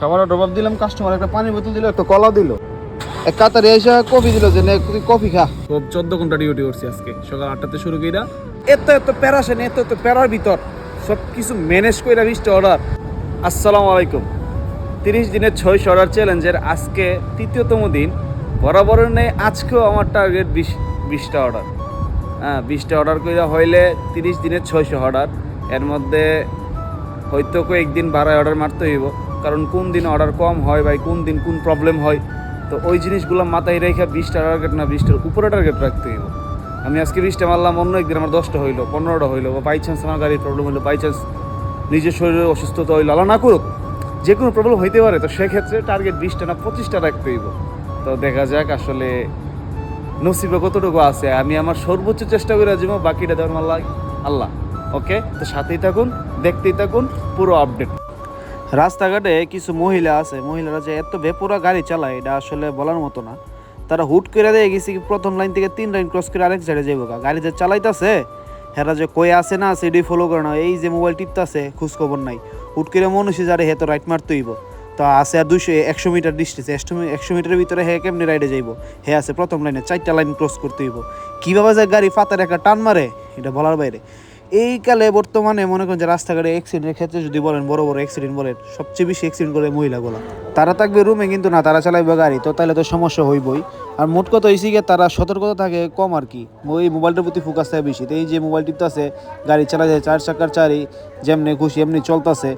খাবারের ড্রপ দিলাম, কাস্টমার একটা পানি বোতল দিল, একটা কলা দিল, এক কাতারে এসে কফি দিল যে তুই কফি খা। খুব 14 ঘন্টা ডিউটি করছি আজকে, সকাল 8টাতে শুরু কইরা এত প্যারাশন, এত প্যারার ভিতর সব কিছু ম্যানেজ কইরা 20টা অর্ডার। আসসালামু আলাইকুম। 30 দিনের 600 অর্ডার চ্যালেঞ্জের আজকে 3য়তম দিন। বরাবর নেই, আজকেও আমার টার্গেট 20টা অর্ডার। 20টা অর্ডার কইরা হইলে 30 দিনের 600 অর্ডার। এর মধ্যে হয়তো কয়েকদিন বাড়ায় অর্ডার মারতে হইব, কারণ কোন দিন অর্ডার কম হয় বা কোন দিন কোন প্রবলেম হয়, তো ওই জিনিসগুলো মাথায় রেখে 20টা টার্গেট না 20টার উপরে টার্গেট রাখতে হইব। আমি আজকে 20টা মারলাম, অন্য একদিন আমার 10টা হইলো, 15টা হইলো, বা বাই চান্স আমার গাড়ির প্রবলেম হইলো, বাই চান্স নিজের শরীরের অসুস্থতা হইলো, আল্লাহ না করুক, যে কোনো প্রবলেম হইতে পারে, তো সেক্ষেত্রে টার্গেট 20টা না 25টা রাখতে হইব। তো দেখা যাক আসলে নসিবে কতটুকু আছে। আমি আমার সর্বোচ্চ চেষ্টা করে যাবো, বাকিটা দেওয়ার মাল্লা আল্লাহ। ওকে, তো সাথেই থাকুন, দেখতেই থাকুন পুরো আপডেট। রাস্তাঘাটে কিছু মহিলা আছে, মহিলারা যে এত বেপরোয়া গাড়ি চালায় এটা আসলে বলার মতো না। তারা হুট করে দিয়ে গেছি প্রথম লাইন থেকে 3 লাইন ক্রস করে আরেক সাইডে যাবো, গাড়ি যে চালাইতেছে হেরা যে কই আসে না সেটাই ফলো করে না, এই যে মোবাইল টিপতেছে খোঁজখবর নাই, হুট করে মনুষ্য যারে হে তো রাইট মারতে হইব, তো আছে আর 100 মিটার ডিস্টেন্স, 100 মিটারের ভিতরে হে কেমনি রাইডে যাইব, হে আছে প্রথম লাইনে 4টা লাইন ক্রস করতে হইব, কীভাবে যে গাড়ি ফাতার একটা টান মারে এটা বলার বাইরে। এই কালে বর্তমানে মনে করেন যে রাস্তাঘাটে অ্যাক্সিডেন্টের ক্ষেত্রে যদি বলেন, বড় বড় অ্যাক্সিডেন্ট বলেন, সবচেয়ে বেশি অ্যাক্সিডেন্ট করে মহিলাগুলো। তারা থাকবে রুমে কিন্তু না, তারা চালাইবে গাড়ি, তো তাহলে তো সমস্যা হইবই। আর মোট কথা হয়েছে গিয়ে তারা সতর্কতা থাকে কম আর কি, ওই মোবাইলটার প্রতি ফোকাস থাকে বেশি। তো এই যে মোবাইল টিপতেছে, গাড়ি চালা যায় 4 চাকার চারি, যেমনি খুশি এমনি চলতেছে,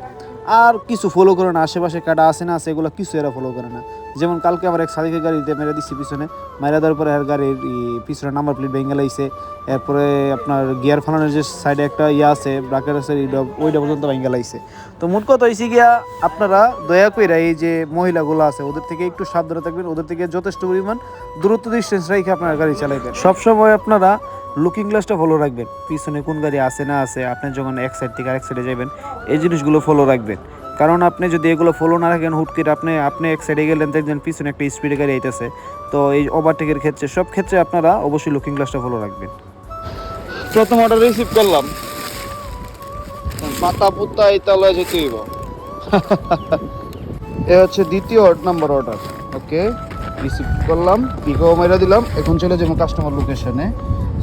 আর কিছু ফলো করে না, আশেপাশে কাটা আছে না আছে এগুলো কিছু এরা ফলো করে না। যেমন কালকে আমার এক সাদিকের গাড়িতে মেরে দিচ্ছি পিছনে, মাইরা দেওয়ার পরে আর গাড়ির পিছনে নাম্বার প্লেট ভেঙে লাইছে, এরপরে আপনার গিয়ার ফালানোর যে সাইডে একটা আছে ব্রাকের আছে, ওইটা পর্যন্ত ভেঙে লাইছে। তো মোট কথা হয়েছে গিয়া আপনারা দয়া করে এই যে মহিলাগুলো আছে ওদের থেকে একটু সাবধানে থাকবেন, ওদের থেকে যথেষ্ট পরিমাণ দূরত্ব ডিস্টেন্স রেখে আপনারা গাড়ি চালাইবেন। সবসময় আপনারা লুকিং গ্লাসটা ফলো রাখবেন, পিছনে কোন গাড়ি আছে না আছে, আপনি যখন এক সাইড থেকে আরেক সাইডে যাবেন এই জিনিসগুলো ফলো রাখবেন। কারণ আপনি যদি এগুলো ফলো না রাখেন, হুট করে আপনি এক সাইডে গেলেন, দেখবেন পিছনে একটা স্পিডে গাড়ি আইতেছে, তো এই ওভারটেকের ক্ষেত্রে সব ক্ষেত্রে আপনারা অবশ্যই লুকিং গ্লাসটা ফলো রাখবেন। প্রথম অর্ডার রিসিভ করলাম, পাতা পুত্তা এই তলায় যেতে হইব। এ হচ্ছে দ্বিতীয় নাম্বার অর্ডার। ওকে, রিসিভ করলাম, পিকও মেরা দিলাম, এখন চলে যাবো কাস্টমার লোকেশনে।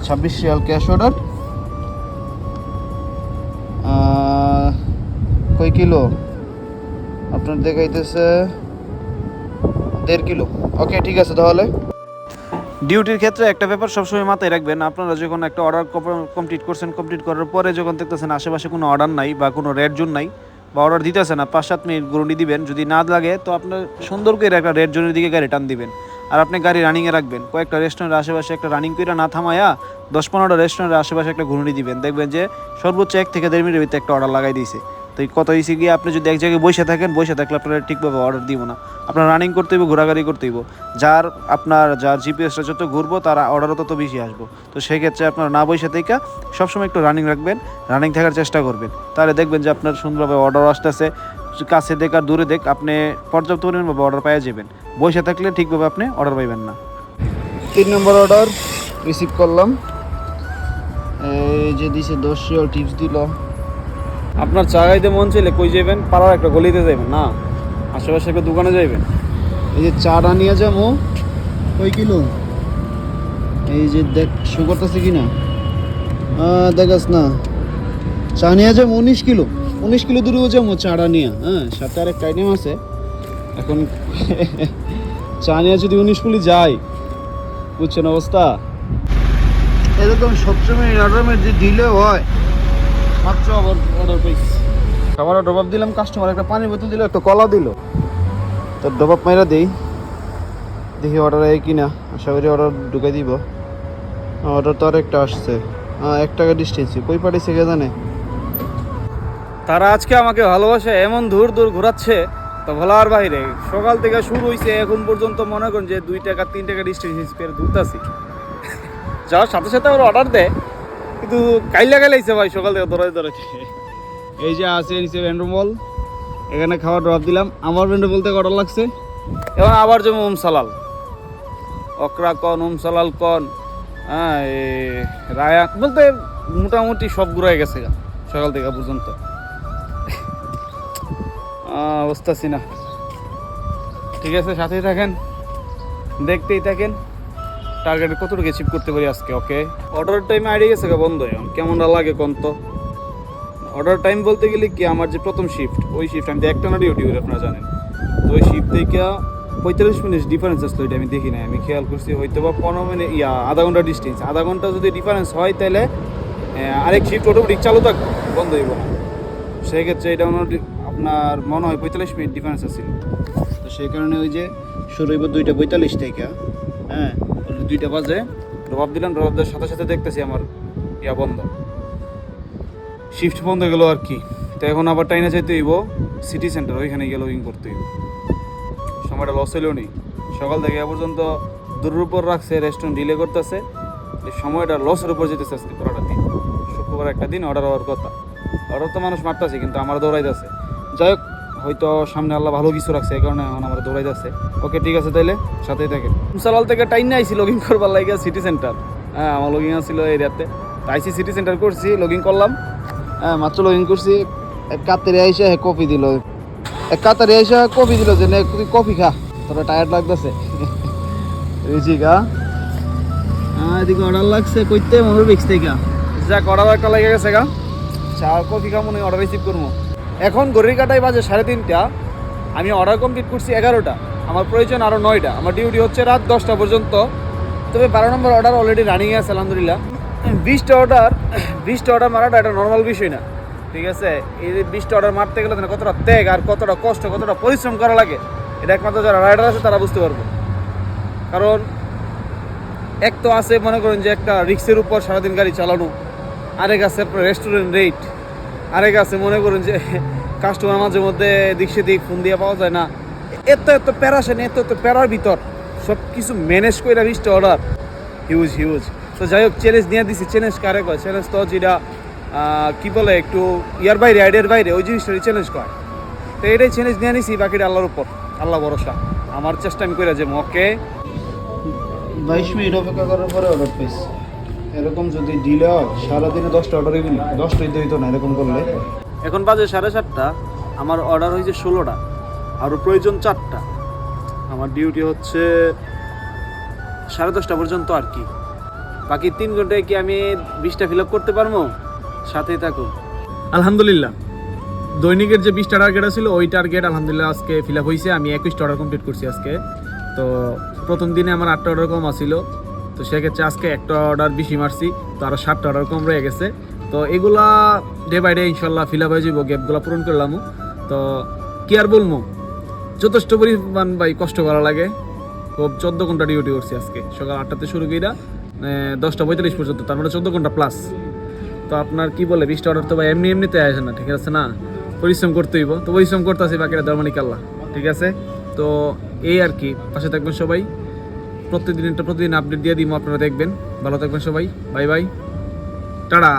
26 রিয়াল ক্যাশ অর্ডার। কয় কিলো আপনার দেখাইতেছে? 1.5 কিলো। ওকে, ঠিক আছে। তাহলে ডিউটির ক্ষেত্রে একটা ব্যাপার সবসময় মাথায় রাখবেন, আপনারা যখন একটা অর্ডার কমপ্লিট করছেন, কমপ্লিট করার পরে যখন দেখতেছেন আশেপাশে কোনো অর্ডার নাই বা কোনো রেড জোন নাই বা অর্ডার দিতেছে না, 5-7 মিনিট গ্যারান্টি দিবেন, যদি না লাগে তো আপনার সুন্দর করে একটা রেড জোনের দিকে গাড়ি টান দিবেন। আর আপনি গাড়ি রানিংয়ে রাখবেন, কয়েকটা রেস্টুরেন্টের আশেপাশে একটা রানিং করে না থামায়া 10-15টা রেস্টুরেন্টের আশেপাশে একটা ঘুরুনি দিবেন, দেখবেন যে সর্বোচ্চ 1 থেকে 1.5 মিনিটের ভিতরে একটা অর্ডার লাগাই দিয়েছে। তো কত হয়েছে গিয়ে আপনি যদি এক জায়গায় বসে থাকেন, বসে থাকলে আপনারা ঠিকভাবে অর্ডার দিব না, আপনার রানিং করতে হইব, ঘোরাঘুরি করতে হইব। যার জিপিএসটা যত ঘুরবো তার অর্ডারও তত বেশি আসবো। তো সেক্ষেত্রে আপনারা না বসে থেকে সবসময় একটু রানিং রাখবেন, রানিং থাকার চেষ্টা করবেন, তাহলে দেখবেন যে আপনার সুন্দরভাবে অর্ডার আসতেছে। কাছে দেখ আর দূরে দেখ, আপনি পর্যাপ্ত পরিমাণভাবে অর্ডার পাওয়া যাবেন। বসে থাকলে ঠিকভাবে আপনি অর্ডার পাইবেন না। 3 নম্বর অর্ডার রিসিভ করলাম, এই যে দিছে 10 রিয়াল টিপস দিল। আপনার চা খাইতে মন চাইলে কই যাবেন? পাড়ার একটা গলিতে যাবেন না, আশেপাশে একটা দোকানে যাইবেন। এই যে চাটা নিয়ে যাবো, কয় কিলো এই যে দেখ শো করতেছে কিনা, দেখাস না। চা নিয়ে যাবো 19 কিলো, 19 কিলো দূরেও যাবো চাটা নিয়ে। সাথে আরেকটা আইটেম আছে। এখন চা নিয়ে যদি 19 কিলো যাই, বুঝছেন অবস্থা। এরকম সবসময় অর্ডার যে দিলে হয়, মাত্র আবার অর্ডার পেয়েছি। খাবারের ড্রপ দিলাম, কাস্টমার একটা পানি বোতল দিল, একটা কলা দিল, তো ড্রপ মাইরা দেই, দেখি অর্ডার হয় কিনা। আশা করি অর্ডার ঢুকাই দিব। অর্ডার তো আরেকটা আসছে, 1 টাকা ডিস্টেন্সে, কই পাঠিয়েছে কে জানে। তারা আজকে আমাকে ভালোবাসে এমন দূর দূর ঘোরাচ্ছে তো ভোলার বাইরে। সকাল থেকে শুরু হয়েছে, এখন পর্যন্ত মনে করেন যে 2 টাকা 3 টাকা ডিস্টেন্স পেয়ে ঘুরতেছি। যাওয়ার সাথে সাথে ওরা অর্ডার দেয়, কিন্তু কাইলা গাইলাইছে ভাই সকাল থেকে দৌড়াই। এই যে আছে নিচে ভেন্ড্রমল, এখানে খাবার ড্রপ দিলাম। আমার ভেন্ড্র বলতে অর্ডার লাগছে, এবং আবার যেমন সালাল অকরা কন, সালাল কন, রায়া বলতে মোটামুটি সব ঘুরাই গেছে সকাল থেকে পর্যন্ত। বুঝতেছি না ঠিক আছে, সাথেই থাকেন, দেখতেই থাকেন টার্গেট কতটুকু অ্যাচিভ করতে পারি আজকে। ওকে, অর্ডার টাইম আইডিয়া গেছে বন্ধ, এখন কেমন লাগে কোন তো। অর্ডার টাইম বলতে গেলে কি, আমার যে প্রথম শিফট, ওই শিফট আমি একটা না ডিউটি করি আপনারা জানেন, তো ওই শিফট থেকে 45 মিনিট ডিফারেন্স আসলো, এটা আমি দেখি না, আমি খেয়াল করছি হয়তো বা 15 মিনিট আধা ঘন্টা ডিস্টেন্স, আধা ঘন্টা যদি ডিফারেন্স হয় তাহলে আরেক শিফট অটোমেটিক চালু থাকবে, বন্ধ হইব না। সেক্ষেত্রে এটা আপনার মনে হয় 45 মিনিট ডিফারেন্স আছে, তো সেই কারণে ওই যে শুরু হইব 2:45 থেকে, হ্যাঁ 2টা বাজে রবাব দিলাম, রবাব দেওয়ার সাথে সাথে দেখতেছি আমার বন্ধ, শিফট বন্ধ হয়ে গেলো আর কি। তো এখন আবার টাইনে যাইতে হইব সিটি সেন্টার, ওইখানে গিয়ে লগিং করতে হইব। সময়টা লস হইলেও নেই, সকাল থেকে এ পর্যন্ত দূরের উপর রাখছে, রেস্টুরেন্ট ডিলে করতেছে, এই সময়টা লসের উপর যেতেছে আজকে পুরোটা দিন। শুক্রবার একটা দিন অর্ডার হওয়ার কথা, অর্ডার তো মানুষ মারতেছে কিন্তু আমার দৌড়াইতেছে। যাই হোক, হয়তো সামনে আল্লাহ ভালো কিছু রাখছে, এই কারণে এখন আমার দৌড়াইতেছে। ওকে ঠিক আছে, তাইলে সাথেই থাকে। সালাল থেকে টাইম নিয়ে আইসি লগিং করবার লাগে সিটি সেন্টার, হ্যাঁ আমার লগিং আসছিল এই রাতে, আইসি সিটি সেন্টার করছি, লগিং করলাম, হ্যাঁ মাত্র লগিং করছি। এক কাতারে আইসা কফি দিল, যে তুই কফি খা, তোরা টায়ার্ড লাগতেছে। রিচিকা এদিকে অর্ডার লাগছে কইতে মোর বিক্স থেকে, যাক অর্ডার একটা লেগে গেছে গা, চা কফি খাবো না, অর্ডার রিসিভ করবো। এখন ঘড়ির কাটাই বাজে 3:30, আমি অর্ডার কমপ্লিট করছি 11টা, আমার প্রয়োজন আরও 9টা, আমার ডিউটি হচ্ছে রাত 10টা পর্যন্ত। তবে 12 নম্বর অর্ডার অলরেডি রানিং আছে আলহামদুলিল্লাহ। 20টা অর্ডার মারাটা এটা নর্মাল বিষয় না, ঠিক আছে। এই যে 20টা অর্ডার মারতে গেলে কতটা ত্যাগ আর কতটা কষ্ট, কতটা পরিশ্রম করা লাগে, এটা একমাত্র যারা রাইডার আছে তারা বুঝতে পারবো। কারণ এক তো আছে মনে করেন যে একটা রিক্সের উপর সারাদিন গাড়ি চালানো, আরেক আছে আপনার রেস্টুরেন্ট রেট, আরেক আছে মনে করেন যে কাস্টমার মাঝে মধ্যে দিক সেদিক ফোন দিয়ে পাওয়া যায় না, এত প্যারাশান, এত প্যারার ভিতর সব কিছু ম্যানেজ করে 20টা অর্ডার, হিউজ। তো যাই হোক, চ্যালেঞ্জ নিয়ে দিছি। চ্যালেঞ্জ কারে কয়? চ্যালেঞ্জ তো যেটা কী বলে একটু ইয়ার বাইরে, আইডিয়ার বাইরে, ওই জিনিসটারই চ্যালেঞ্জ কয়। তো এটাই চ্যালেঞ্জ নিয়ে নিছি, বাকিটা আল্লাহর উপর, আল্লাহ ভরসা। আমার চেষ্টা আমি করে যে ওকে 22 মিনিট অপেক্ষা করার পরে অর্ডার পেয়েছি। এরকম যদি ডিলে হয়, সারাদিনে 10টা অর্ডারই দিলি, 10টাই দিত না এরকম করলে। এখন বাজে 7:30, আমার অর্ডার হয়েছে 16টা, আরও প্রয়োজন 4টা। আমার ডিউটি হচ্ছে 10:30 পর্যন্ত আর কি। বাকি 3 ঘন্টায় কি আমি 20টা ফিল আপ করতে পারবো? সাথেই থাকুন। আলহামদুলিল্লাহ, দৈনিকের যে 20টা টার্গেট ছিল, ওই টার্গেট আলহামদুলিল্লাহ আজকে ফিল আপ হয়েছে। আমি 21টা অর্ডার কমপ্লিট করছি আজকে। তো প্রথম দিনে আমার 8টা অর্ডার কম আসছিল, তো সেক্ষেত্রে আজকে একটা অর্ডার বেশি মারছি, তো আরও 7টা অর্ডার কম রয়ে গেছে। তো এগুলা ডে বাই ডে ইনশাল্লাহ ফিল আপ হয়ে যাবো, গ্যাপগুলো পূরণ করলাম। তো কি আর বলবো, যথেষ্ট পরিমাণ ভাই কষ্ট করা লাগে। খুব 14 ঘন্টা ডিউটি করছি আজকে, সকাল 8টাতে শুরু কইরা 10:45 পর্যন্ত, তার মানে 14 ঘন্টা প্লাস। তো আপনার কি বলে 20টা অর্ডার তো ভাই এমনিতে আসে না, ঠিক আছে না, পরিশ্রম করতে হইব। তো পরিশ্রম করতে আসি, বাকিটা দরমানিক আল্লাহ, ঠিক আছে। তো এই আর কি, পাশে থাকবেন সবাই, প্রতিদিন আপডেট দিয়ে দিব, আপনারা দেখবেন। ভালো থাকবেন সবাই, বাই বাই, টাটা।